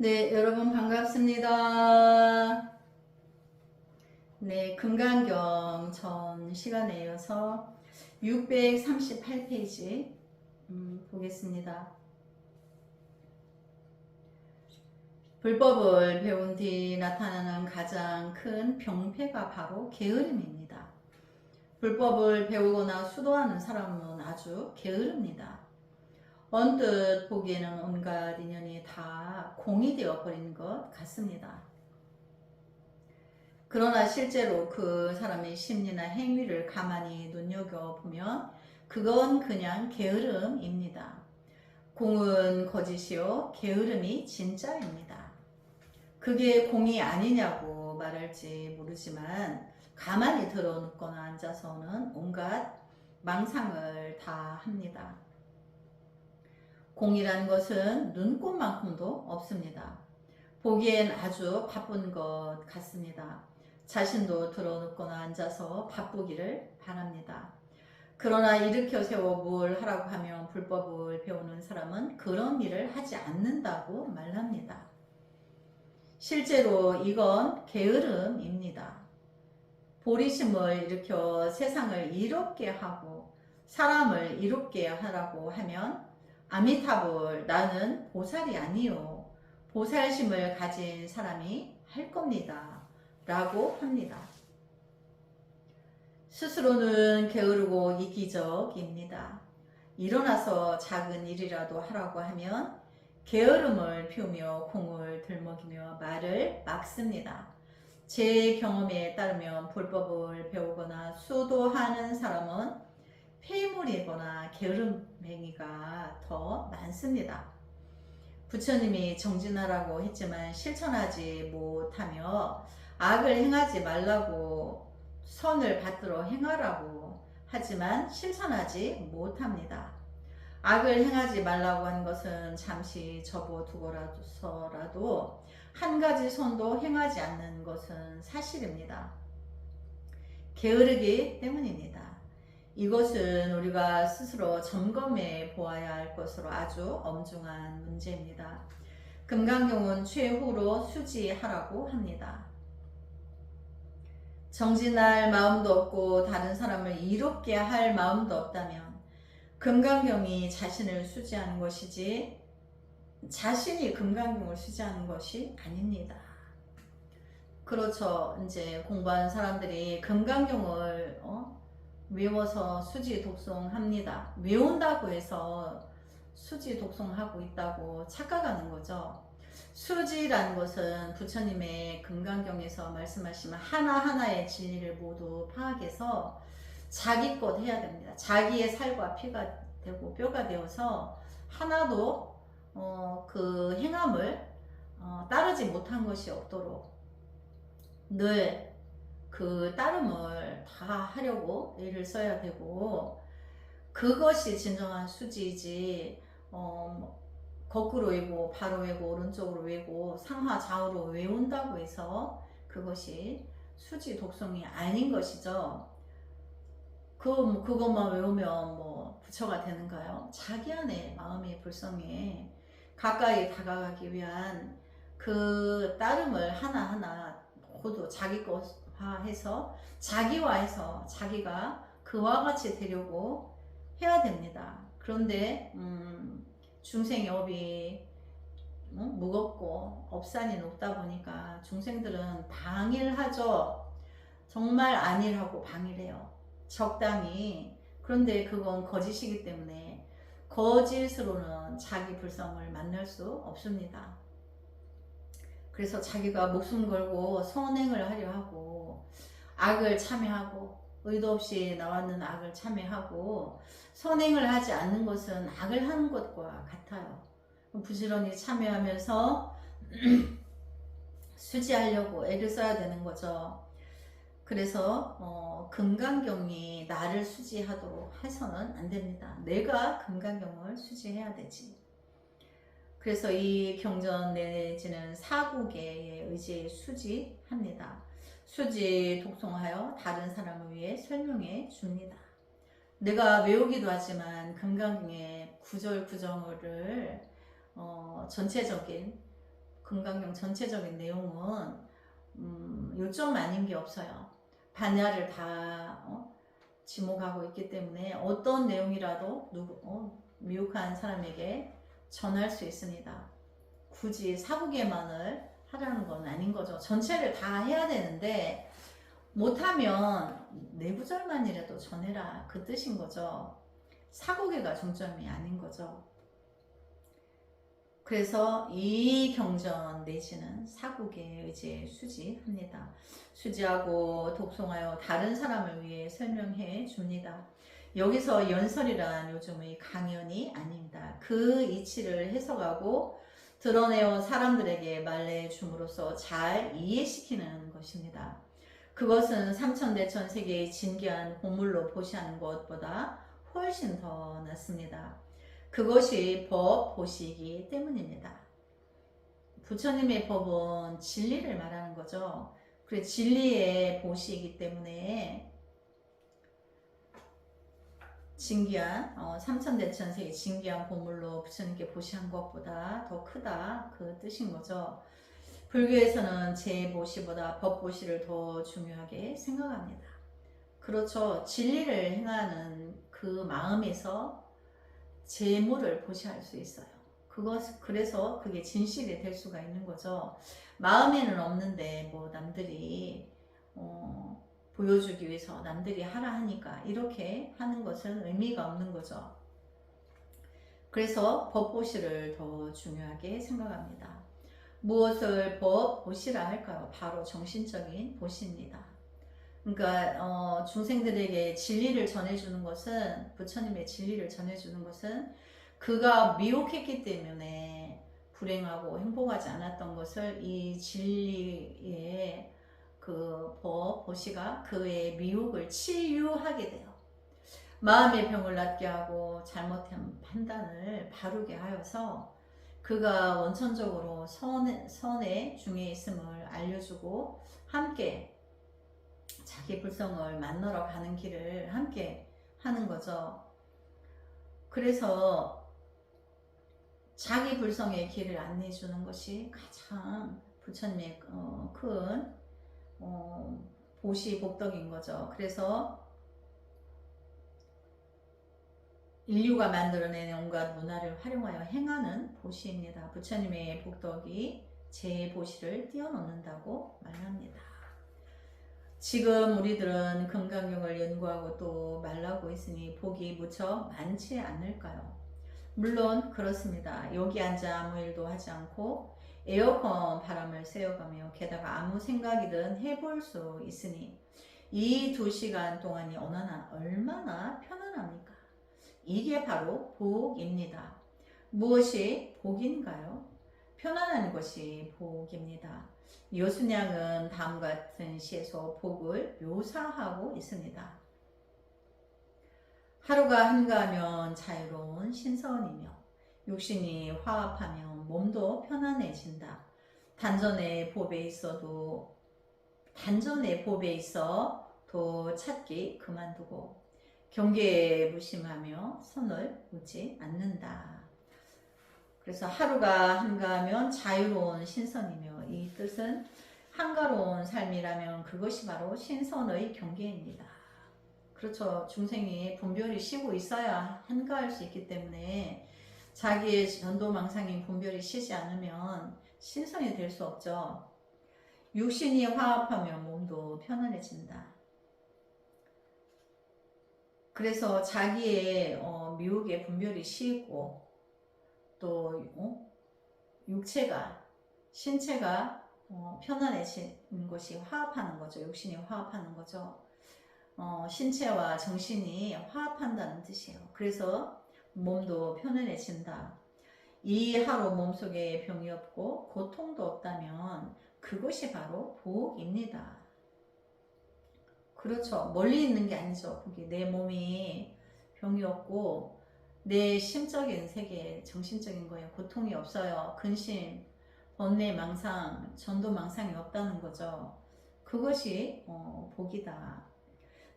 네, 여러분 반갑습니다. 네, 금강경 전 시간에 이어서 638페이지 보겠습니다. 불법을 배운 뒤 나타나는 가장 큰 병폐가 바로 게으름입니다. 불법을 배우거나 수도하는 사람은 아주 게으릅니다. 언뜻 보기에는 온갖 인연이 다 공이 되어버린 것 같습니다. 그러나 실제로 그 사람의 심리나 행위를 가만히 눈여겨보면 그건 그냥 게으름입니다. 공은 거짓이요, 게으름이 진짜입니다. 그게 공이 아니냐고 말할지 모르지만 가만히 들어눕거나 앉아서는 온갖 망상을 다 합니다. 공이란 것은 눈꽃만큼도 없습니다. 보기엔 아주 바쁜 것 같습니다. 자신도 들어눕거나 앉아서 바쁘기를 바랍니다. 그러나 일으켜 세워 뭘 하라고 하면 불법을 배우는 사람은 그런 일을 하지 않는다고 말합니다. 실제로 이건 게으름입니다. 보리심을 일으켜 세상을 이롭게 하고 사람을 이롭게 하라고 하면 아미타불 나는 보살이 아니요 보살심을 가진 사람이 할 겁니다 라고 합니다. 스스로는 게으르고 이기적입니다. 일어나서 작은 일이라도 하라고 하면 게으름을 피우며 공을 들먹이며 말을 막습니다. 제 경험에 따르면 불법을 배우거나 수도하는 사람은 폐물이거나 게으름행위가 더 많습니다. 부처님이 정진하라고 했지만 실천하지 못하며 악을 행하지 말라고 선을 받들어 행하라고 하지만 실천하지 못합니다. 악을 행하지 말라고 하는 것은 잠시 접어두고서라도 한 가지 선도 행하지 않는 것은 사실입니다. 게으르기 때문입니다. 이것은 우리가 스스로 점검해 보아야 할 것으로 아주 엄중한 문제입니다. 금강경은 최후로 수지하라고 합니다. 정진할 마음도 없고 다른 사람을 이롭게 할 마음도 없다면 금강경이 자신을 수지하는 것이지 자신이 금강경을 수지하는 것이 아닙니다. 그렇죠. 이제 공부하는 사람들이 금강경을 외워서 수지 독송합니다. 외운다고 해서 수지 독송하고 있다고 착각하는 거죠. 수지라는 것은 부처님의 금강경에서 말씀하시면 하나하나의 진리를 모두 파악해서 자기 것 해야 됩니다. 자기의 살과 피가 되고 뼈가 되어서 하나도 그 행함을 따르지 못한 것이 없도록 늘 그 따름을 다 하려고 애를 써야 되고 그것이 진정한 수지이지 거꾸로 외고 바로 외고 오른쪽으로 외고 상하 좌우로 외운다고 해서 그것이 수지 독송이 아닌 것이죠. 그것만 외우면 뭐 부처가 되는가요? 자기 안에 마음의 불성에 가까이 다가가기 위한 그 따름을 하나하나 모두 자기 것화해서 자기화해서 자기가 그와 같이 되려고 해야 됩니다. 그런데 중생의 업이 무겁고 업산이 높다 보니까 중생들은 방일하죠. 정말 안일하고 방일해요. 적당히. 그런데 그건 거짓이기 때문에 거짓으로는 자기 불성을 만날 수 없습니다. 그래서 자기가 목숨 걸고 선행을 하려 하고 악을 참여하고 의도 없이 나왔는 악을 참여하고 선행을 하지 않는 것은 악을 하는 것과 같아요. 부지런히 참여하면서 수지하려고 애를 써야 되는 거죠. 그래서 금강경이 나를 수지하도록 해서는 안 됩니다. 내가 금강경을 수지해야 되지. 그래서 이 경전 내지는 사국의 의지에 수지합니다. 수지 독송하여 다른 사람을 위해 설명해 줍니다. 내가 외우기도 하지만 금강경의 구절 구절을 전체적인 금강경 전체적인 내용은 요점 아닌 게 없어요. 반야를 다 지목하고 있기 때문에 어떤 내용이라도 미혹한 사람에게 전할 수 있습니다. 굳이 사국에만을 하라는 건 아닌 거죠. 전체를 다 해야 되는데 못하면 내구절만이라도 전해라, 그 뜻인 거죠. 사국에가 중점이 아닌 거죠. 그래서 이 경전 내지는 사국에 의지해 수지합니다. 수지하고 독송하여 다른 사람을 위해 설명해 줍니다. 여기서 연설이란 요즘의 강연이 아닙니다. 그 이치를 해석하고 드러내어 사람들에게 말해 줌으로써 잘 이해시키는 것입니다. 그것은 삼천대천 세계의 진귀한 보물로 보시하는 것보다 훨씬 더 낫습니다. 그것이 법 보시이기 때문입니다. 부처님의 법은 진리를 말하는 거죠. 그래, 진리의 보시이기 때문에 진귀한 삼천대천세계 진귀한 보물로 부처님께 보시한 것보다 더 크다, 그 뜻인 거죠. 불교에서는 제보시보다 법보시를 더 중요하게 생각합니다. 그렇죠. 진리를 행하는 그 마음에서 재물을 보시할 수 있어요. 그래서 그게 진실이 될 수가 있는 거죠. 마음에는 없는데 뭐 남들이 보여주기 위해서 남들이 하라 하니까 이렇게 하는 것은 의미가 없는 거죠. 그래서 법보시를 더 중요하게 생각합니다. 무엇을 법보시라 할까요? 바로 정신적인 보시입니다. 그러니까 중생들에게 진리를 전해주는 것은, 부처님의 진리를 전해주는 것은 그가 미혹했기 때문에 불행하고 행복하지 않았던 것을 이 진리의 그 보시가 그의 미혹을 치유하게 돼요. 마음의 병을 낫게 하고 잘못한 판단을 바르게 하여서 그가 원천적으로 선의 중에 있음을 알려주고 함께 자기 불성을 만나러 가는 길을 함께 하는 거죠. 그래서 자기 불성의 길을 안내해 주는 것이 가장 부처님의 큰 보시 복덕인 거죠. 그래서 인류가 만들어낸 온갖 문화를 활용하여 행하는 보시입니다. 부처님의 복덕이 제 보시를 뛰어넘는다고 말합니다. 지금 우리들은 금강경을 연구하고 또 말하고 있으니 복이 무척 많지 않을까요? 물론 그렇습니다. 여기 앉아 아무 일도 하지 않고 에어컨 바람을 쐬어가며 게다가 아무 생각이든 해볼 수 있으니 이 2시간 동안이 얼마나 편안합니까? 이게 바로 복입니다. 무엇이 복인가요? 편안한 것이 복입니다. 여순양은 다음과 같은 시에서 복을 묘사하고 있습니다. 하루가 한가하면 자유로운 신선이며 육신이 화합하면 몸도 편안해진다. 단전의 법에 있어 도 찾기 그만두고 경계에 무심하며 선을 보지 않는다. 그래서 하루가 한가하면 자유로운 신선이며, 이 뜻은 한가로운 삶이라면 그것이 바로 신선의 경계입니다. 그렇죠. 중생이 분별이 쉬고 있어야 한가할 수 있기 때문에 자기의 전도망상인 분별이 쉬지 않으면 신선이 될 수 없죠. 육신이 화합하면 몸도 편안해진다. 그래서 자기의 미혹의 분별이 쉬고 또 신체가 편안해지는 것이 화합하는 거죠. 육신이 화합하는 거죠. 신체와 정신이 화합한다는 뜻이에요. 그래서 몸도 편안해진다. 이 하루 몸속에 병이 없고 고통도 없다면 그것이 바로 복입니다. 그렇죠. 멀리 있는 게 아니죠. 거기 내 몸이 병이 없고 내 심적인 세계, 정신적인 거에 고통이 없어요. 근심, 번뇌, 망상, 전도 망상이 없다는 거죠. 그것이 복이다.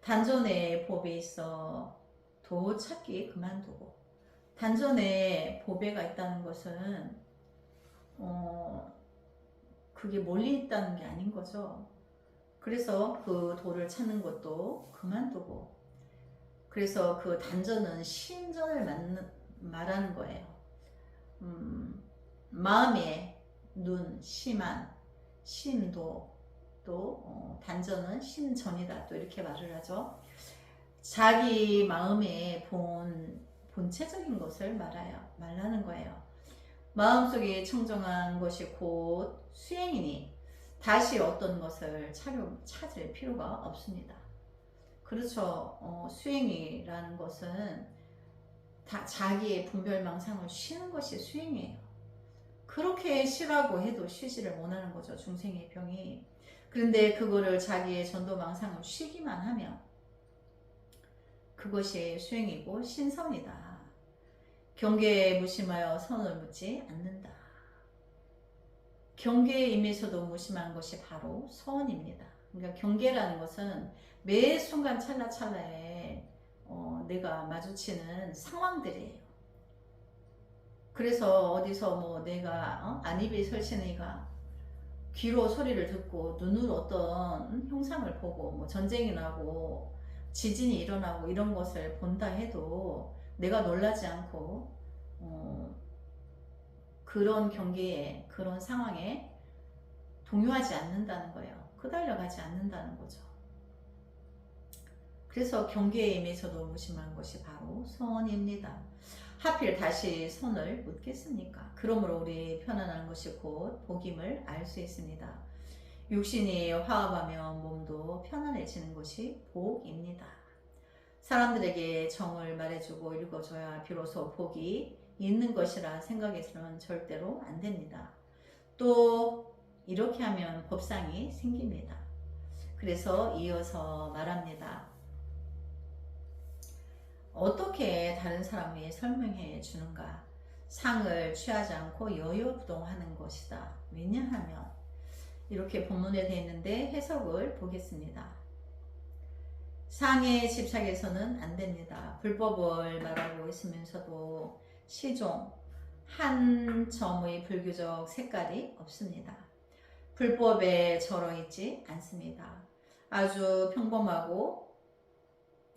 단전의 법에 있어 도 찾기 그만두고, 단전에 보배가 있다는 것은 그게 멀리 있다는 게 아닌 거죠. 그래서 그 도를 찾는 것도 그만두고, 그래서 그 단전은 심전을 말하는 거예요. 마음의 눈, 심한, 심도, 또 단전은 심전이다, 또 이렇게 말을 하죠. 자기 마음의 본체적인 것을 말하는 거예요. 마음속에 청정한 것이 곧 수행이니 다시 어떤 것을 찾을 필요가 없습니다. 그렇죠. 수행이라는 것은 다 자기의 분별망상을 쉬는 것이 수행이에요. 그렇게 쉬라고 해도 쉬지를 못하는 거죠, 중생의 병이. 그런데 그거를 자기의 전도망상을 쉬기만 하면 그것이 수행이고 신선이다. 경계에 무심하여 선을 묻지 않는다. 경계에 임해서도 무심한 것이 바로 선입니다. 그러니까 경계라는 것은 매 순간 찰나찰나에 내가 마주치는 상황들이에요. 그래서 어디서 뭐 내가 안입이 설신이가 귀로 소리를 듣고 눈으로 어떤 형상을 보고 뭐 전쟁이 나고 지진이 일어나고 이런 것을 본다 해도 내가 놀라지 않고 그런 경계에, 그런 상황에 동요하지 않는다는 거예요. 끄달려가지 않는다는 거죠. 그래서 경계에 임해서도 무심한 것이 바로 선입니다. 하필 다시 선을 묻겠습니까? 그러므로 우리 편안한 것이 곧 복임을 알 수 있습니다. 육신이 화합하면 몸도 편안해지는 것이 복입니다. 사람들에게 정을 말해주고 읽어줘야 비로소 복이 있는 것이라 생각해서는 절대로 안 됩니다. 또 이렇게 하면 법상이 생깁니다. 그래서 이어서 말합니다. 어떻게 다른 사람이 설명해 주는가? 상을 취하지 않고 여여부동하는 것이다. 왜냐하면 이렇게 본문에 되어 있는데 해석을 보겠습니다. 상에 집착해서는 안 됩니다. 불법을 말하고 있으면서도 시종 한 점의 불교적 색깔이 없습니다. 불법에 절어 있지 않습니다. 아주 평범하고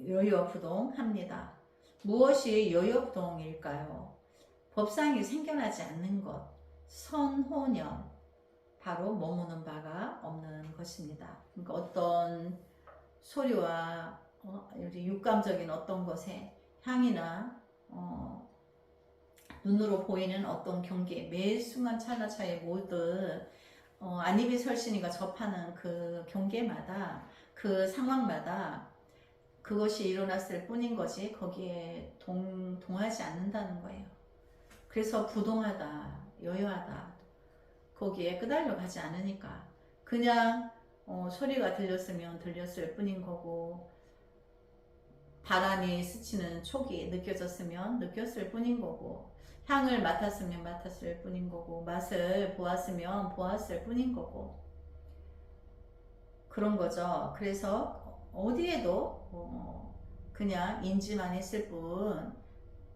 여여부동합니다. 무엇이 여여부동일까요? 법상이 생겨나지 않는 것, 선호념, 바로 머무는 바가 없는 것입니다. 그러니까 어떤 소리와 육감적인 어떤 것에 향이나 눈으로 보이는 어떤 경계, 매 순간 찰나차에 모든 안입이 설신이가 접하는 그 경계마다, 그 상황마다 그것이 일어났을 뿐인 거지 거기에 동하지 않는다는 거예요. 그래서 부동하다, 여여하다, 거기에 끄달려 가지 않으니까 그냥 소리가 들렸으면 들렸을 뿐인 거고, 바람이 스치는 촉이 느껴졌으면 느꼈을 뿐인 거고, 향을 맡았으면 맡았을 뿐인 거고, 맛을 보았으면 보았을 뿐인 거고, 그런 거죠. 그래서 어디에도 그냥 인지만 했을 뿐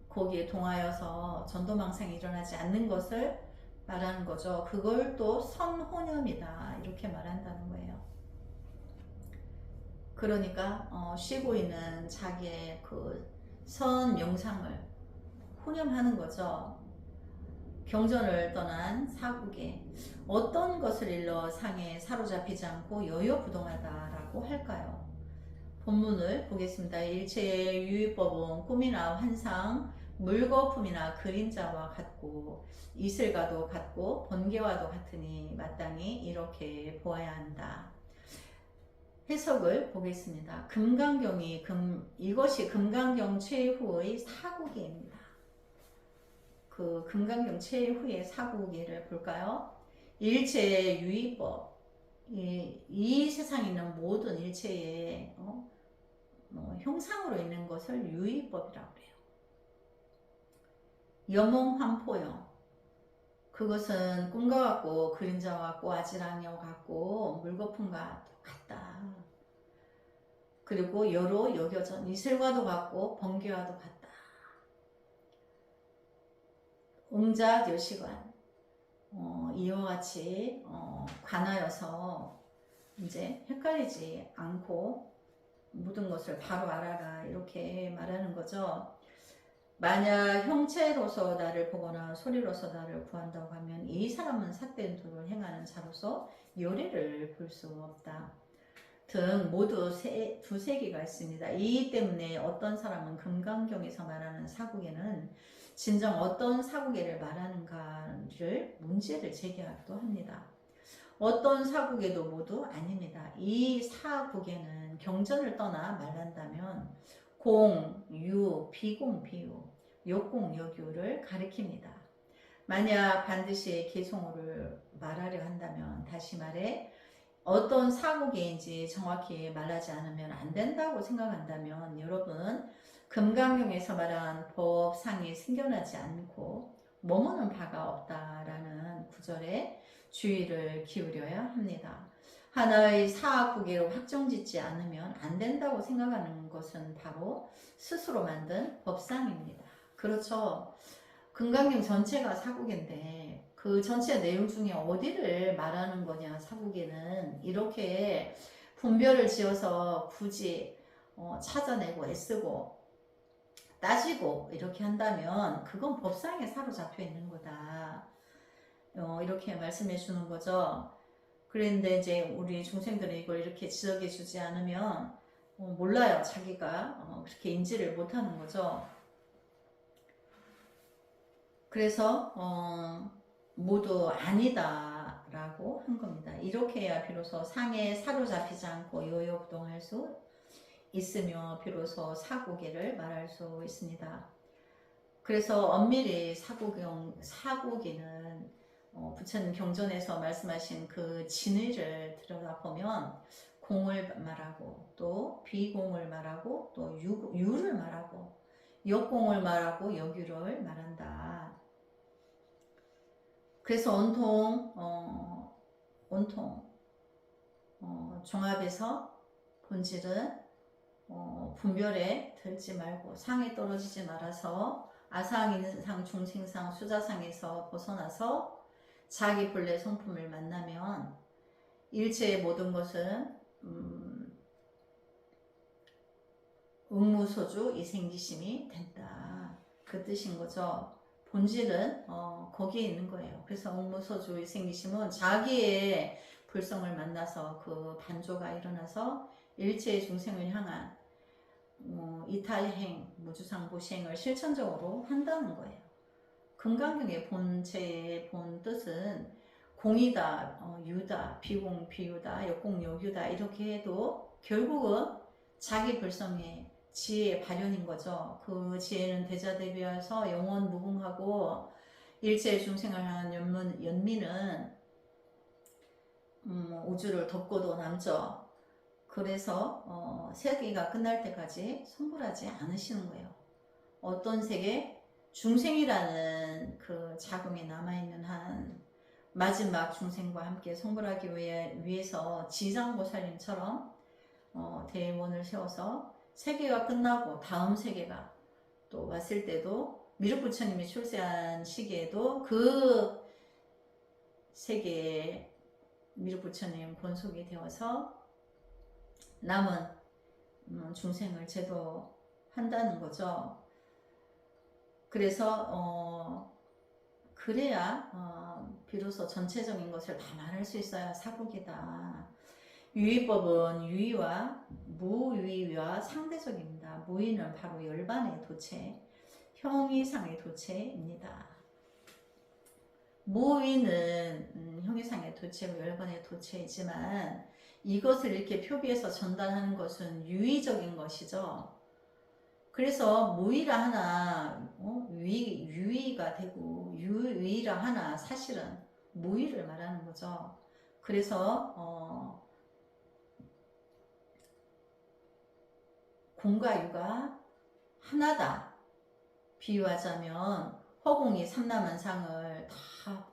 거기에 동하여서 전도망상이 일어나지 않는 것을 말하는 거죠. 그걸 또 선호념이다 이렇게 말한다는 거예요. 그러니까 쉬고 있는 자기의 그 선명상을 호념하는 거죠. 경전을 떠난 사국에 어떤 것을 일러 상에 사로잡히지 않고 여여부동하다라고 할까요? 본문을 보겠습니다. 일체의 유의법은 꿈이나 환상, 물거품이나 그림자와 같고 이슬과도 같고 번개와도 같으니 마땅히 이렇게 보아야 한다. 해석을 보겠습니다. 금강경이 이것이 금강경 최후의 사국예입니다. 그 금강경 최후의 사국예를 볼까요? 일체의 유의법, 이 세상에 있는 모든 일체의 형상으로 있는 것을 유의법이라고 해요. 여몽환포영, 그것은 꿈과 같고 그림자와 같고 아지랑이와 같고 물거품과 같다. 그리고 여로 여겨져 이슬과도 같고 번개와도 같다. 응자 여시관, 이와 같이 관하여서 이제 헷갈리지 않고 모든 것을 바로 알아라 이렇게 말하는 거죠. 만약 형체로서 나를 보거나 소리로서 나를 구한다고 하면 이 사람은 삿된 도를 행하는 자로서 요리를 볼 수 없다 등 모두 두세 개가 있습니다. 이 때문에 어떤 사람은 금강경에서 말하는 사구계는 진정 어떤 사구계를 말하는가를 문제를 제기하기도 합니다. 어떤 사구계도 모두 아닙니다. 이 사구계는 경전을 떠나 말한다면 공, 유, 비공, 비유, 역공, 역유를 가리킵니다. 만약 반드시 개성어를 말하려 한다면 다시 말해 어떤 사구계인지 정확히 말하지 않으면 안 된다고 생각한다면 여러분 금강경에서 말한 법상이 생겨나지 않고 머무는 바가 없다라는 구절에 주의를 기울여야 합니다. 하나의 사구계로 확정짓지 않으면 안 된다고 생각하는 것은 바로 스스로 만든 법상입니다. 그렇죠. 금강경 전체가 사구계인데 그 전체 내용 중에 어디를 말하는 거냐 사구계는 이렇게 분별을 지어서 굳이 찾아내고 애쓰고 따지고 이렇게 한다면 그건 법상에 사로잡혀 있는 거다. 이렇게 말씀해 주는 거죠. 그런데 이제 우리 중생들은 이걸 이렇게 지적해 주지 않으면 몰라요. 자기가 그렇게 인지를 못하는 거죠. 그래서 모두 아니다 라고 한 겁니다. 이렇게 해야 비로소 상에 사로잡히지 않고 요요부동할 수 있으며 비로소 사구계를 말할 수 있습니다. 그래서 엄밀히 사구계는 부처님 경전에서 말씀하신 그 진의를 들여다보면 공을 말하고 또 비공을 말하고 또 유를 말하고 역공을 말하고 역유를 말한다. 그래서 온통 종합에서 본질은 분별에 들지 말고 상에 떨어지지 말아서 아상, 인상, 중생상, 수자상에서 벗어나서 자기 본래 성품을 만나면 일체의 모든 것은 응무소주 이생지심이 된다. 그 뜻인 거죠. 본질은 거기에 있는 거예요. 그래서 응무소주 이생지심은 자기의 불성을 만나서 그 반조가 일어나서 일체의 중생을 향한 이타행, 무주상보시행을 실천적으로 한다는 거예요. 금강경의 본체의 본 뜻은 공이다, 유다, 비공, 비유다, 역공, 역유다 이렇게 해도 결국은 자기 불성의 지혜의 발현인 거죠. 그 지혜는 대자대비해서 영원 무궁하고 일체의 중생을 향한 연민은 우주를 덮고도 남죠. 그래서 세계가 끝날 때까지 성불하지 않으시는 거예요. 어떤 세계? 중생이라는 그 자금이 남아있는 한 마지막 중생과 함께 성불하기 위해서 지장보살님처럼 대원을 세워서 세계가 끝나고 다음 세계가 또 왔을 때도 미륵부처님이 출세한 시기에도 그 세계에 미륵부처님 본속이 되어서 남은 중생을 제도한다는 거죠. 그래서 그래야 비로소 전체적인 것을 다 말할 수 있어야 사국이다. 유의법은 유의와 무유의와 상대적입니다. 무의는 바로 열반의 도체, 형이상의 도체입니다. 무의는 형이상의 도체고 열반의 도체이지만 이것을 이렇게 표비해서 전달하는 것은 유의적인 것이죠. 그래서 무의라 하나 유의가 되고 유의라 하나 사실은 무의를 말하는 거죠. 그래서 공과 유가 하나다. 비유하자면 허공이 삼라만상을 다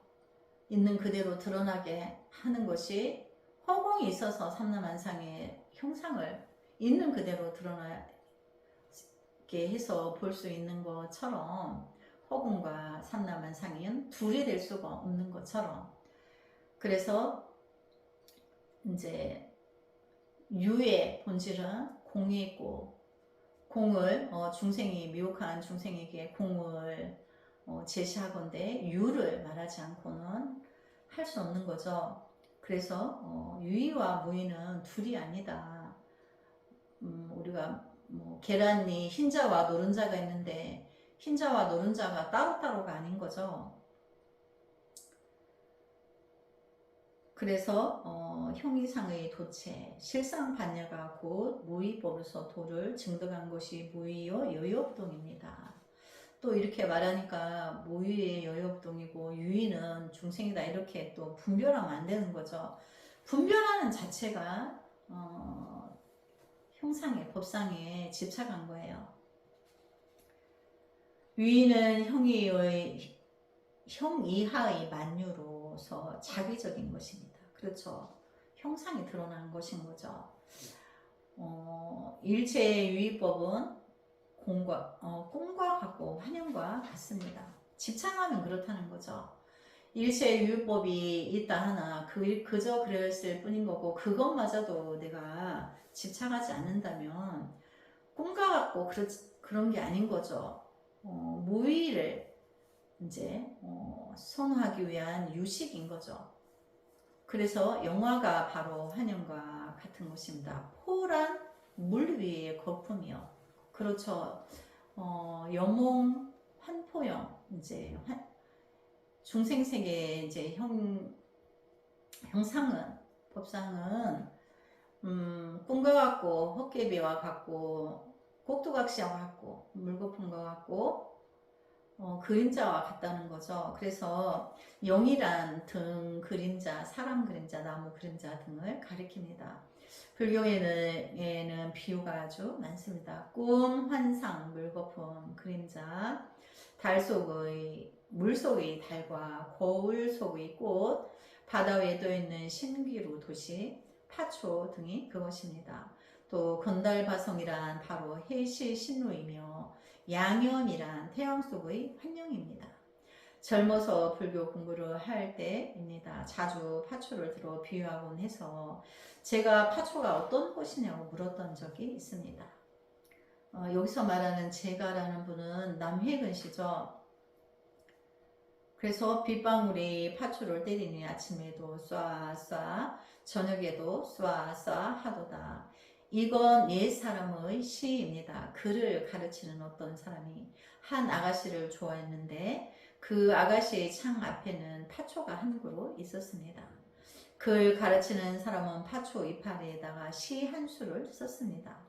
있는 그대로 드러나게 하는 것이 허공이 있어서 삼라만상의 형상을 있는 그대로 드러나게 해서 볼 수 있는 것처럼 허공과 삼라만상인 둘이 될 수가 없는 것처럼, 그래서 이제 유의 본질은 공이 있고, 공을 중생이 미혹한 중생에게 공을 제시하건대 유를 말하지 않고는 할 수 없는 거죠. 그래서 유의와 무의는 둘이 아니다. 우리가 뭐 계란이 흰자와 노른자가 있는데 흰자와 노른자가 따로따로가 아닌 거죠. 그래서 형이상의 도체, 실상반야가 곧 무의법으로서 도를 증득한 것이 무의요 여유업동입니다. 또 이렇게 말하니까 무의의 여유업동이고 유의는 중생이다 이렇게 또 분별하면 안 되는 거죠. 분별하는 자체가 형상에 법상에 집착한 거예요. 유의는 형 이하의 만유로서 자기적인 것입니다. 그렇죠. 형상이 드러나는 것인 거죠. 일체의 유의법은 꿈과 같고 환영과 같습니다. 집착하면 그렇다는 거죠. 일체의 유의법이 있다 하나 그저 그랬을 뿐인 거고, 그것마저도 내가 집착하지 않는다면 꿈과 같고 그런 게 아닌 거죠. 무의를 이제 선호하기 위한 유식인 거죠. 그래서 영화가 바로 환영과 같은 것입니다. 포란 물 위의 거품이요. 그렇죠. 여몽 환포영, 이제 중생세계 이제 형상은 법상은 꿈과 같고 헛개비와 같고 꼭두각시와 같고 물거품과 같고 그림자와 같다는 거죠. 그래서 영이란 등 그림자, 사람 그림자, 나무 그림자 등을 가리킵니다. 불교에는 비유가 아주 많습니다. 꿈, 환상, 물거품, 그림자, 물 속의 달과 거울 속의 꽃, 바다 위에 떠있는 신기루 도시, 파초 등이 그것입니다. 또 건달바성이란 바로 해시 신루이며 양염이란 태양 속의 환영입니다. 젊어서 불교 공부를 할 때입니다. 자주 파초를 들어 비유하곤 해서 제가 파초가 어떤 꽃이냐고 물었던 적이 있습니다. 여기서 말하는 제가라는 분은 남회근 씨죠. 그래서 빗방울이 파초를 때리니 아침에도 쏴쏴 저녁에도 쏴쏴 하도다. 이건 옛 사람의 시입니다. 글을 가르치는 어떤 사람이 한 아가씨를 좋아했는데 그 아가씨의 창 앞에는 파초가 한 그루 있었습니다. 글 가르치는 사람은 파초 이파리에다가 시 한 수를 썼습니다.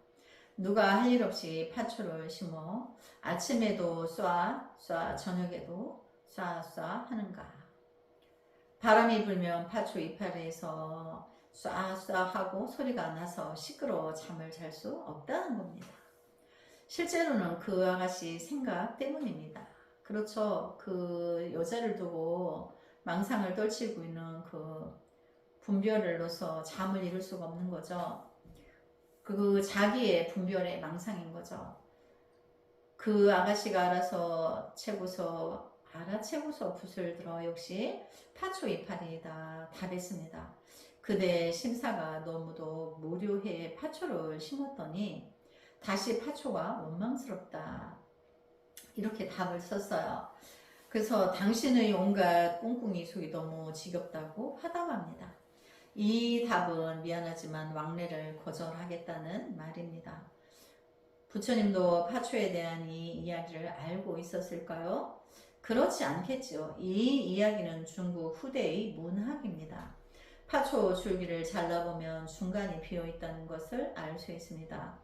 누가 할 일 없이 파초를 심어 아침에도 쏴 저녁에도 쏴 하는가. 바람이 불면 파초 이파리에서 쏴 하고 소리가 나서 시끄러워 잠을 잘 수 없다는 겁니다. 실제로는 그 아가씨 생각 때문입니다. 그렇죠. 그 여자를 두고 망상을 떨치고 있는 그 분별을 넣어서 잠을 이룰 수가 없는 거죠. 그 자기의 분별의 망상인 거죠. 그 아가씨가 알아채고서 붓을 들어 역시 파초 이파리에다 답했습니다. 그대 심사가 너무도 무료해 파초를 심었더니 다시 파초가 원망스럽다. 이렇게 답을 썼어요. 그래서 당신의 온갖 꿍꿍이 속이 너무 지겹다고 화답합니다. 이 답은 미안하지만 왕래를 거절하겠다는 말입니다. 부처님도 파초에 대한 이 이야기를 알고 있었을까요? 그렇지 않겠죠. 이 이야기는 중국 후대의 문학입니다. 파초 줄기를 잘라보면 중간이 비어있다는 것을 알 수 있습니다.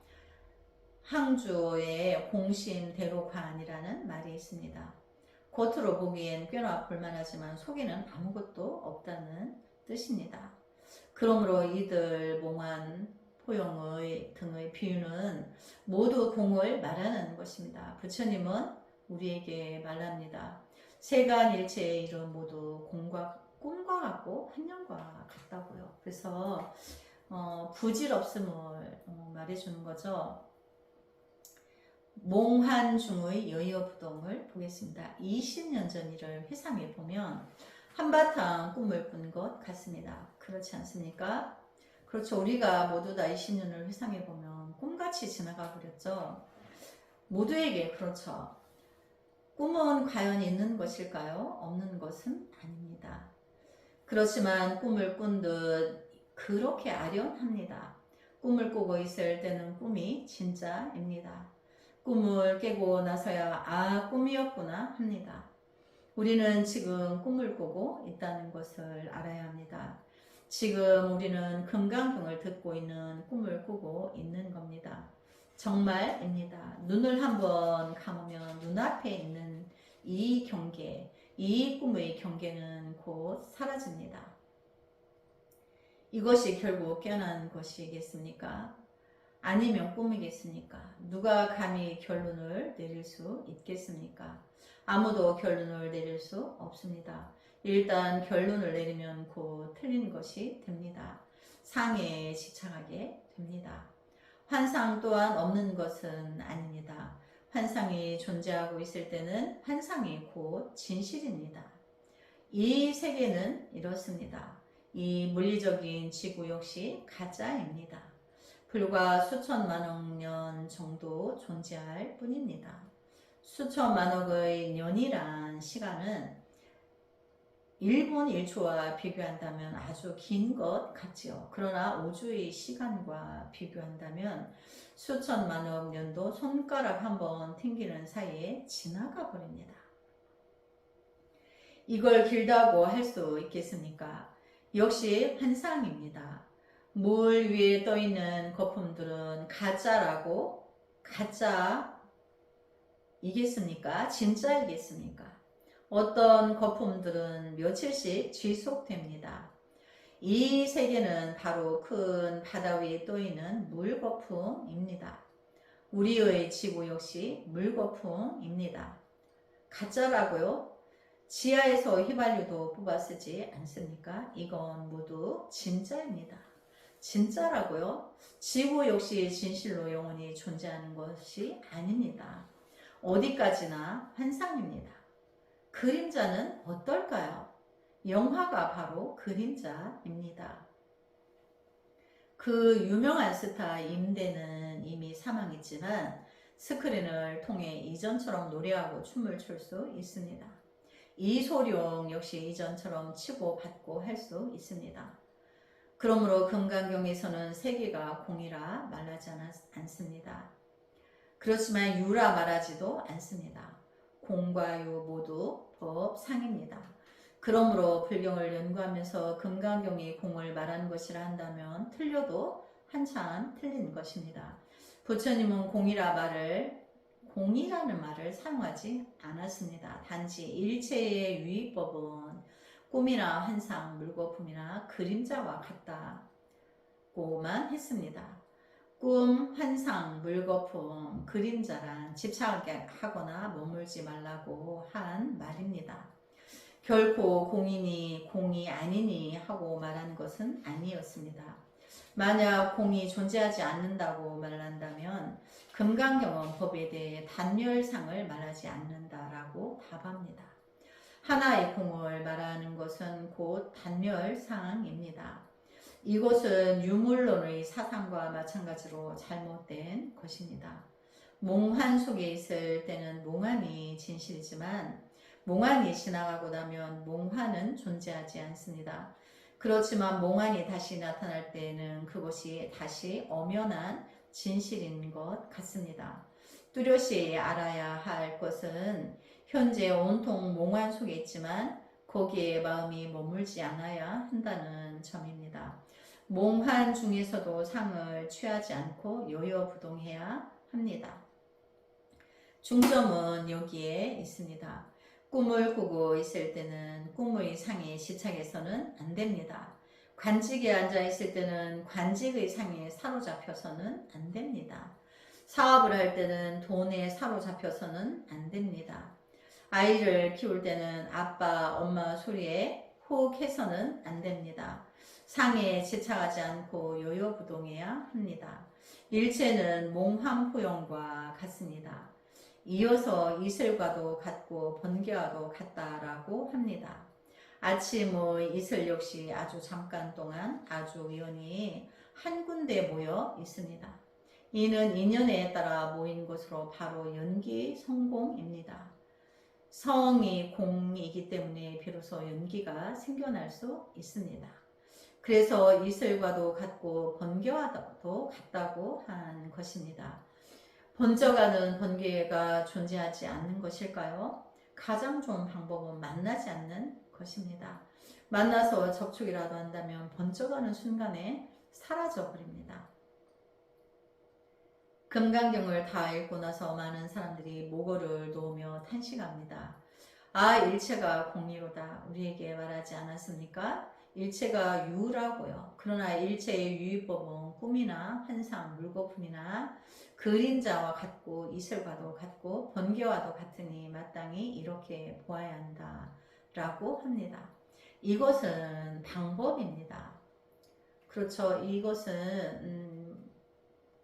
항주의 공심대로관이라는 말이 있습니다. 겉으로 보기엔 꽤나 볼만하지만 속에는 아무것도 없다는 뜻입니다. 그러므로 이들 몽환 포용의 등의 비유는 모두 공을 말하는 것입니다. 부처님은 우리에게 말합니다. 세간일체의 이름 모두 꿈과 같고 환영과 같다고요. 그래서 부질없음을 말해주는 거죠. 몽환중의 여여부동을 보겠습니다. 20년 전 일을 회상해 보면 한바탕 꿈을 꾼 것 같습니다. 그렇지 않습니까? 그렇죠. 우리가 모두 다 20년을 회상해 보면 꿈같이 지나가 버렸죠. 모두에게 그렇죠. 꿈은 과연 있는 것일까요? 없는 것은 아닙니다. 그렇지만 꿈을 꾼 듯 그렇게 아련합니다. 꿈을 꾸고 있을 때는 꿈이 진짜입니다. 꿈을 깨고 나서야 아, 꿈이었구나 합니다. 우리는 지금 꿈을 꾸고 있다는 것을 알아야 합니다. 지금 우리는 금강경을 듣고 있는 꿈을 꾸고 있는 겁니다. 정말입니다. 눈을 한번 감으면 눈앞에 있는 이 경계, 이 꿈의 경계는 곧 사라집니다. 이것이 결국 깨어난 것이겠습니까? 아니면 꿈이겠습니까? 누가 감히 결론을 내릴 수 있겠습니까? 아무도 결론을 내릴 수 없습니다. 일단 결론을 내리면 곧 틀린 것이 됩니다. 상해에 지착하게 됩니다. 환상 또한 없는 것은 아닙니다. 환상이 존재하고 있을 때는 환상이 곧 진실입니다. 이 세계는 이렇습니다. 이 물리적인 지구 역시 가짜입니다. 불과 수천만억 년 정도 존재할 뿐입니다. 수천만억의 년이란 시간은 1분 1초와 비교한다면 아주 긴 것 같지요. 그러나 우주의 시간과 비교한다면 수천만억 년도 손가락 한번 튕기는 사이에 지나가 버립니다. 이걸 길다고 할 수 있겠습니까? 역시 환상입니다. 물 위에 떠있는 거품들은 가짜라고 가짜이겠습니까? 진짜이겠습니까? 어떤 거품들은 며칠씩 지속됩니다. 이 세계는 바로 큰 바다 위에 떠있는 물거품입니다. 우리의 지구 역시 물거품입니다. 가짜라고요? 지하에서 휘발유도 뽑아 쓰지 않습니까? 이건 모두 진짜입니다. 진짜라고요? 지구 역시 진실로 영원히 존재하는 것이 아닙니다. 어디까지나 환상입니다. 그림자는 어떨까요? 영화가 바로 그림자입니다. 그 유명한 스타 임대는 이미 사망했지만 스크린을 통해 이전처럼 노래하고 춤을 출 수 있습니다. 이소룡 역시 이전처럼 치고 받고 할 수 있습니다. 그러므로 금강경에서는 세계가 공이라 말하지 않습니다. 그렇지만 유라 말하지도 않습니다. 공과 유 모두 법상입니다. 그러므로 불경을 연구하면서 금강경이 공을 말하는 것이라 한다면 틀려도 한참 틀린 것입니다. 부처님은 공이라는 말을 사용하지 않았습니다. 단지 일체의 유의법은 꿈이나 환상, 물거품이나 그림자와 같다고만 했습니다. 꿈, 환상, 물거품, 그림자란 집착하거나 머물지 말라고 한 말입니다. 결코 공이니 공이 아니니 하고 말한 것은 아니었습니다. 만약 공이 존재하지 않는다고 말한다면 금강경은 법에 대해 단멸상을 말하지 않는다라고 답합니다. 하나의 공을 말하는 것은 곧 단멸상입니다. 이것은 유물론의 사상과 마찬가지로 잘못된 것입니다. 몽환 속에 있을 때는 몽환이 진실이지만 몽환이 지나가고 나면 몽환은 존재하지 않습니다. 그렇지만 몽환이 다시 나타날 때는 그것이 다시 엄연한 진실인 것 같습니다. 뚜렷이 알아야 할 것은 현재 온통 몽환 속에 있지만 거기에 마음이 머물지 않아야 한다는 점입니다. 몽환 중에서도 상을 취하지 않고 여여부동해야 합니다. 중점은 여기에 있습니다. 꿈을 꾸고 있을 때는 꿈의 상에 시착해서는 안 됩니다. 관직에 앉아 있을 때는 관직의 상에 사로잡혀서는 안 됩니다. 사업을 할 때는 돈에 사로잡혀서는 안 됩니다. 아이를 키울 때는 아빠, 엄마 소리에 혹해서는 안 됩니다. 상에 집착하지 않고 요요부동해야 합니다. 일체는 몽환포용과 같습니다. 이어서 이슬과도 같고 번개와도 같다라고 합니다. 아침의 이슬 역시 아주 잠깐 동안 아주 우연히 한 군데 모여 있습니다. 이는 인연에 따라 모인 것으로 바로 연기 성공입니다. 성이 공이기 때문에 비로소 연기가 생겨날 수 있습니다. 그래서 이슬과도 같고 번개와도 같다고 한 것입니다. 번쩍하는 번개가 존재하지 않는 것일까요? 가장 좋은 방법은 만나지 않는 것입니다. 만나서 접촉이라도 한다면 번쩍하는 순간에 사라져 버립니다. 금강경을 다 읽고 나서 많은 사람들이 모거를 놓으며 탄식합니다. 아, 일체가 공이로다. 우리에게 말하지 않았습니까? 일체가 유라고요. 그러나 일체의 유의법은 꿈이나 환상, 물거품이나 그림자와 같고 이슬과도 같고 번개와도 같으니 마땅히 이렇게 보아야 한다 라고 합니다. 이것은 방법입니다. 그렇죠. 이것은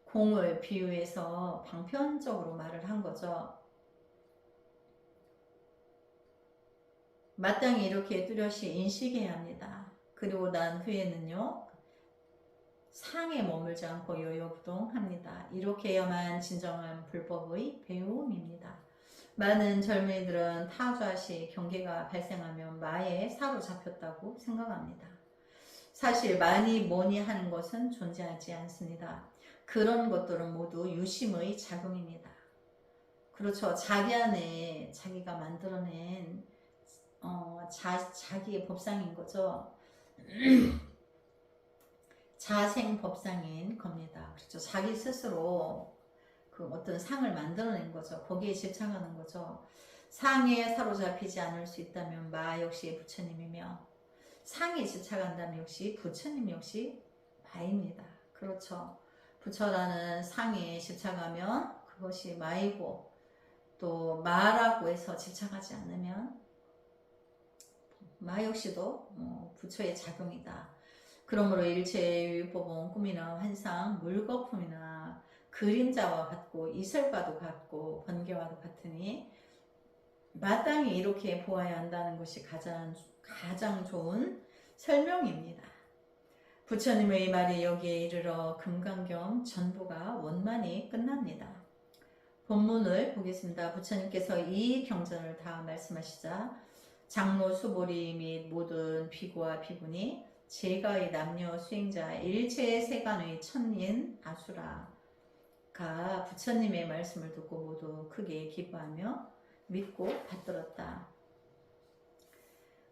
공을 비유해서 방편적으로 말을 한 거죠. 마땅히 이렇게 뚜렷이 인식해야 합니다. 그리고 난 후에는요, 상에 머물지 않고 요요부동합니다. 이렇게 해야만 진정한 불법의 배움입니다. 많은 젊은이들은 타좌시 경계가 발생하면 마에 사로잡혔다고 생각합니다. 사실 많이 뭐니 하는 것은 존재하지 않습니다. 그런 것들은 모두 유심의 작용입니다. 그렇죠. 자기 안에 자기가 만들어낸 자기의 법상인 거죠. 자생법상인 겁니다. 그렇죠. 자기 스스로 그 어떤 상을 만들어낸 거죠. 거기에 집착하는 거죠. 상에 사로잡히지 않을 수 있다면 마 역시 부처님이며, 상에 집착한다면 역시 부처님 역시 마입니다. 그렇죠. 부처라는 상에 집착하면 그것이 마이고, 또 마라고 해서 집착하지 않으면 마 역시도 부처의 작용이다. 그러므로 일체의 유의법은 꿈이나 환상, 물거품이나 그림자와 같고 이슬과도 같고 번개와도 같으니 마땅히 이렇게 보아야 한다는 것이 가장 좋은 설명입니다. 부처님의 말이 여기에 이르러 금강경 전부가 원만히 끝납니다. 본문을 보겠습니다. 부처님께서 이 경전을 다 말씀하시자 장로 수보리 및 모든 비구와 비구니 제가의 남녀 수행자 일체 세간의 천인 아수라가 부처님의 말씀을 듣고 모두 크게 기뻐하며 믿고 받들었다.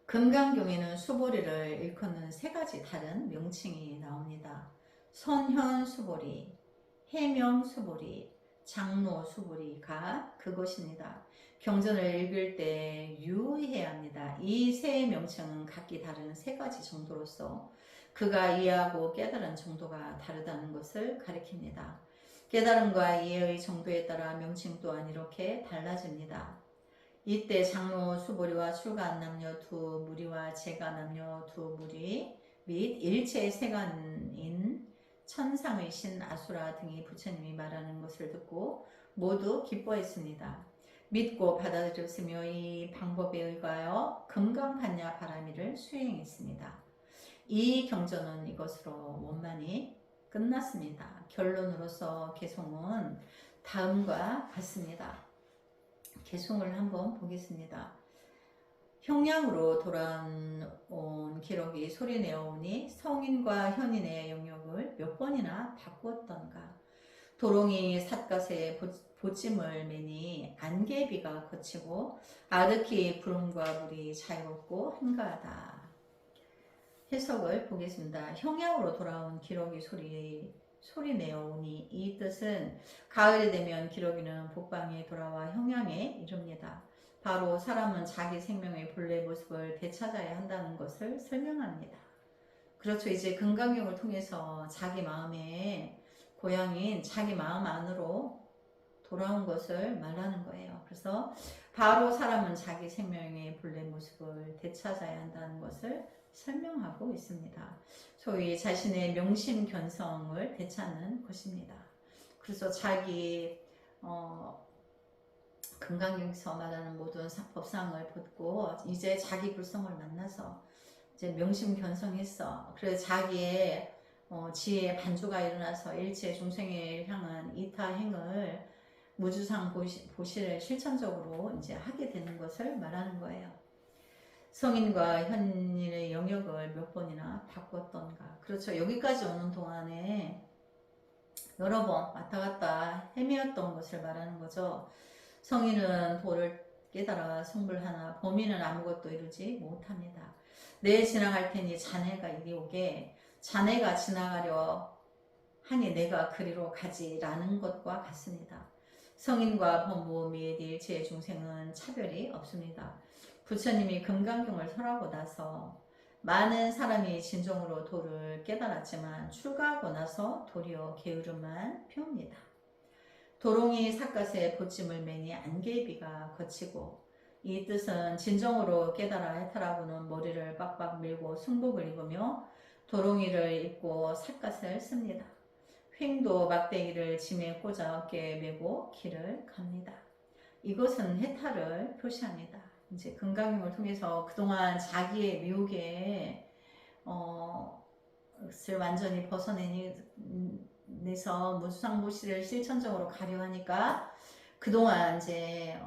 금강경에는 수보리를 일컫는 세 가지 다른 명칭이 나옵니다. 선현 수보리, 해명 수보리, 장로 수보리가 그것입니다. 경전을 읽을 때 유의해야 합니다. 이 세 명칭은 각기 다른 세 가지 정도로서 그가 이해하고 깨달은 정도가 다르다는 것을 가리킵니다. 깨달음과 이해의 정도에 따라 명칭 또한 이렇게 달라집니다. 이때 장로 수보리와 출가한 남녀 두 무리와 제가 남녀 두 무리 및 일체 세간인 천상의 신 아수라 등이 부처님이 말하는 것을 듣고 모두 기뻐했습니다. 믿고 받아들였으며 이 방법에 의하여 금강판야 바라미를 수행했습니다. 이 경전은 이것으로 원만히 끝났습니다. 결론으로서 개송은 다음과 같습니다. 개송을 한번 보겠습니다. 형량으로 돌아온 기록이 소리내어오니 성인과 현인의 영역을 몇 번이나 바꾸었던가. 도롱이 삿갓에 보찜을 매니 안개비가 거치고 아득히 구름과 물이 자유롭고 한가하다. 해석을 보겠습니다. 형양으로 돌아온 기러기 소리내어오니 이 뜻은 가을이 되면 기러기는 복방에 돌아와 형양에 이릅니다. 바로 사람은 자기 생명의 본래 모습을 되찾아야 한다는 것을 설명합니다. 그렇죠. 이제 금강경을 통해서 자기 마음의 고향인 자기 마음 안으로 돌아온 것을 말하는 거예요. 그래서 바로 사람은 자기 생명의 본래 모습을 되찾아야 한다는 것을 설명하고 있습니다. 소위 자신의 명심견성을 되찾는 것입니다. 그래서 자기 금강경에서 말하는 모든 법상을 벗고 이제 자기 불성을 만나서 이제 명심견성했어. 그래서 자기의 지혜의 반주가 일어나서 일체 중생을 향한 이타행을 무주상 보시를 실천적으로 이제 하게 되는 것을 말하는 거예요. 성인과 현인의 영역을 몇 번이나 바꿨던가. 그렇죠. 여기까지 오는 동안에 여러 번 왔다 갔다 헤매었던 것을 말하는 거죠. 성인은 도를 깨달아 성불하나 범인은 아무것도 이루지 못합니다. 내 지나갈 테니 자네가 이리 오게. 자네가 지나가려 하니 내가 그리로 가지라는 것과 같습니다. 성인과 범부 및 일체의 중생은 차별이 없습니다. 부처님이 금강경을 설하고 나서 많은 사람이 진정으로 도를 깨달았지만 출가하고 나서 도리어 게으름만 피웁니다. 도롱이 삿갓에 보찜을 매니 안개비가 거치고 이 뜻은 진정으로 깨달아 해탈하고는 머리를 빡빡 밀고 승복을 입으며 도롱이를 입고 삿갓을 씁니다. 횡도 막대기를 짐에 꽂아 어깨에 메고 길을 갑니다. 이것은 해탈을 표시합니다. 이제 금강경을 통해서 그동안 자기의 미혹에 을 완전히 벗어내서 무주상보시를 실천적으로 가려 하니까 그동안 이제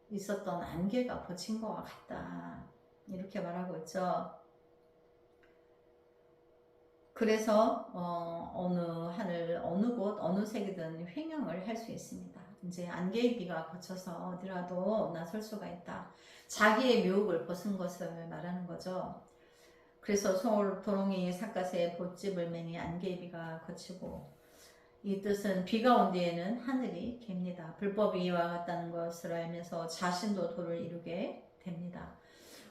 있었던 안개가 벗친 것과 같다. 이렇게 말하고 있죠. 그래서 어느 하늘, 어느 곳, 어느 색이든 횡행을 할 수 있습니다. 이제 안개의 비가 거쳐서 어디라도 나설 수가 있다. 자기의 묘욕을 벗은 것을 말하는 거죠. 그래서 도롱이 삿갓에 봇집을 매니 안개의 비가 거치고 이 뜻은 비가 온 뒤에는 하늘이 갭니다. 불법이 이와 같다는 것을 알면서 자신도 도를 이루게 됩니다.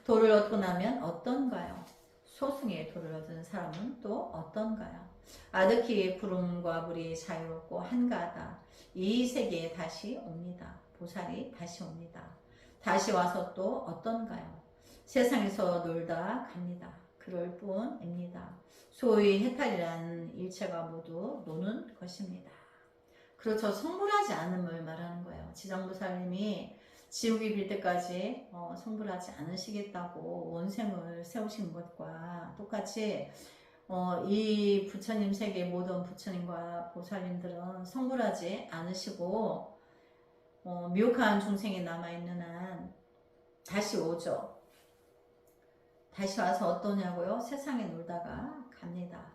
도를 얻고 나면 어떤가요? 소승의 도를 얻은 사람은 또 어떤가요? 아득히 구름과 물이 자유롭고 한가하다. 이 세계에 다시 옵니다. 보살이 다시 옵니다. 다시 와서 또 어떤가요? 세상에서 놀다 갑니다. 그럴 뿐입니다. 소위 해탈이라는 일체가 모두 노는 것입니다. 그렇죠. 성불하지 않음을 말하는 거예요. 지장보살님이 지옥이 빌 때까지 성불하지 않으시겠다고 원생을 세우신 것과 똑같이 이 부처님 세계 모든 부처님과 보살님들은 성불하지 않으시고 미혹한 중생이 남아있는 한 다시 오죠. 다시 와서 어떠냐고요? 세상에 놀다가 갑니다.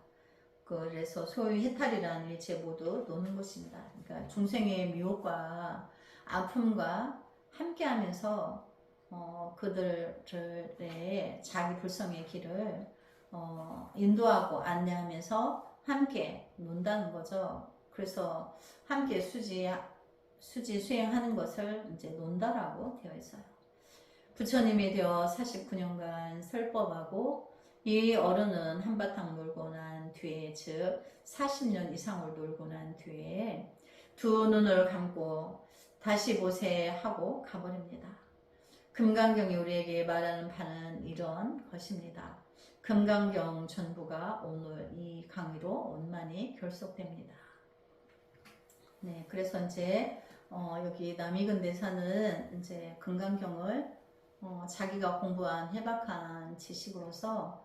그래서 소위 해탈이라는 일체 모두 노는 것입니다. 그러니까 중생의 미혹과 아픔과 함께하면서 그들의 자기 불성의 길을 인도하고 안내하면서 함께 논다는 거죠. 그래서 함께 수지 수행하는 것을 이제 논다라고 되어 있어요. 부처님이 되어 49년간 설법하고 이 어른은 한바탕 놀고 난 뒤에, 즉 40년 이상을 놀고 난 뒤에 두 눈을 감고 다시 보세 하고 가버립니다. 금강경이 우리에게 말하는 바는 이런 것입니다. 금강경 전부가 오늘 이 강의로 원만히 결속됩니다. 네, 그래서 이제 여기 남이근대사는 이제 금강경을 자기가 공부한 해박한 지식으로서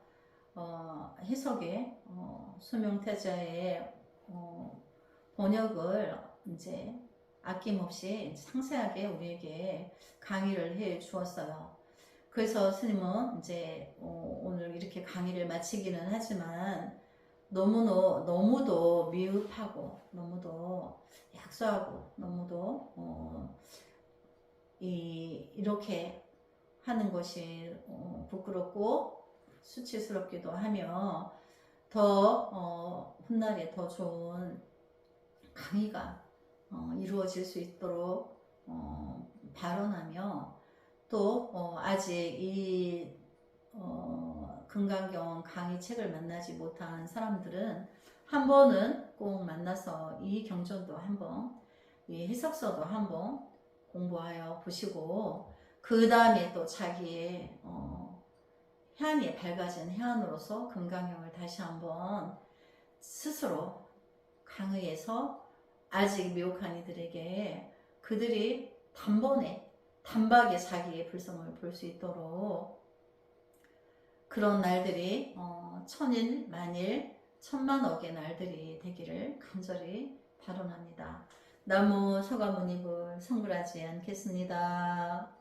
해석에 수명태자의 번역을 이제 아낌없이 상세하게 우리에게 강의를 해 주었어요. 그래서 스님은 이제 오늘 이렇게 강의를 마치기는 하지만 너무도 미흡하고 너무도 약소하고 너무도 이렇게 하는 것이 부끄럽고 수치스럽기도 하며 더 훗날에 더 좋은 강의가 이루어질 수 있도록 발언하며 또 아직 이 금강경 강의책을 만나지 못한 사람들은 한 번은 꼭 만나서 이 경전도 한번 이 해석서도 한번 공부하여 보시고 그 다음에 또 자기의 해안이 밝아진 해안으로서 금강경을 다시 한번 스스로 강의해서 아직 미혹한 이들에게 그들이 단박에 자기의 불성을 볼 수 있도록 그런 날들이 천일, 만일, 천만억의 날들이 되기를 간절히 발언합니다. 나무 서가모니불 성불하지 않겠습니다.